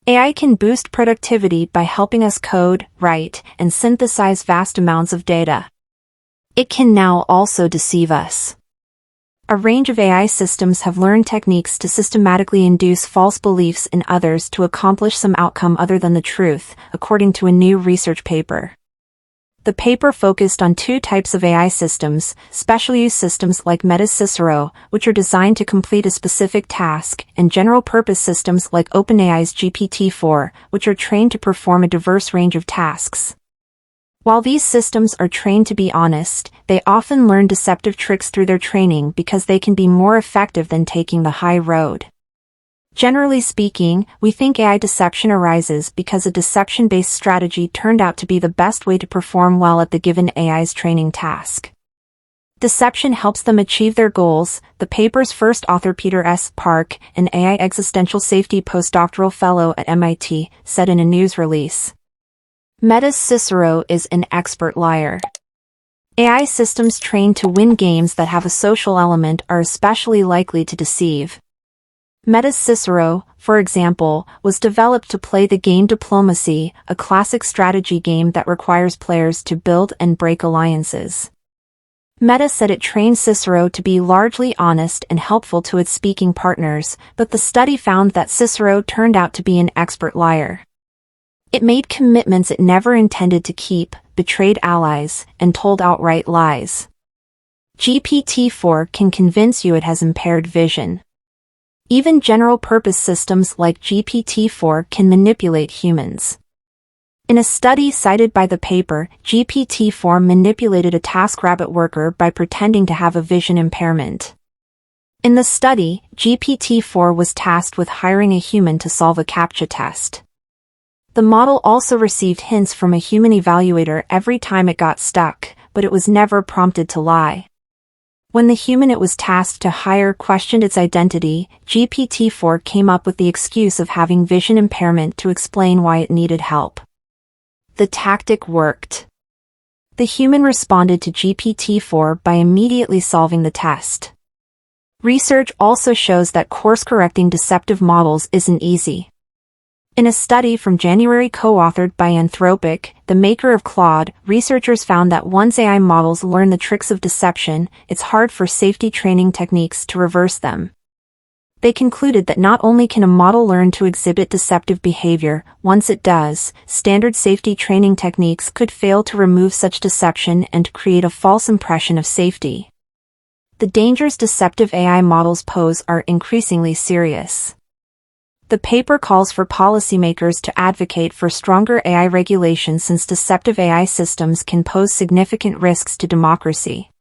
AI can boost productivity by helping us code, write, and synthesize vast amounts of data. It can now also deceive us. A range of AI systems have learned techniques to systematically induce false beliefs in others to accomplish some outcome other than the truth, according to a new research paper. The paper focused on two types of AI systems: special-use systems like Meta CICERO, which are designed to complete a specific task, and general-purpose systems like OpenAI's GPT-4, which are trained to perform a diverse range of tasks. While these systems are trained to be honest, they often learn deceptive tricks through their training because they can be more effective than taking the high road. Generally speaking, we think AI deception arises because a deception-based strategy turned out to be the best way to perform well at the given AI's training task. Deception helps them achieve their goals, the paper's first author Peter S. Park, an AI existential safety postdoctoral fellow at MIT, said in a news release. Meta CICERO is an expert liar. AI systems trained to win games that have a social element are especially likely to deceive. Meta CICERO, for example, was developed to play the game Diplomacy, a classic strategy game that requires players to build and break alliances. Meta said it trained CICERO to be largely honest and helpful to its speaking partners, but the study found that CICERO turned out to be an expert liar. It made commitments it never intended to keep, betrayed allies, and told outright lies. GPT-4 can convince you it has impaired vision. Even general-purpose systems like GPT-4 can manipulate humans. In a study cited by the paper, GPT-4 manipulated a TaskRabbit worker by pretending to have a vision impairment. In the study, GPT-4 was tasked with hiring a human to solve a CAPTCHA test. The model also received hints from a human evaluator every time it got stuck, but it was never prompted to lie. When the human it was tasked to hire questioned its identity, GPT-4 came up with the excuse of having vision impairment to explain why it needed help. The tactic worked. The human responded to GPT-4 by immediately solving the test. Research also shows that course-correcting deceptive models isn't easy. In a study from January co-authored by Anthropic, the maker of Claude, researchers found that once AI models learn the tricks of deception, it's hard for safety training techniques to reverse them. They concluded that not only can a model learn to exhibit deceptive behavior, once it does, standard safety training techniques could fail to remove such deception and create a false impression of safety. The dangers deceptive AI models pose are increasingly serious. The paper calls for policymakers to advocate for stronger AI regulation since deceptive AI systems can pose significant risks to democracy.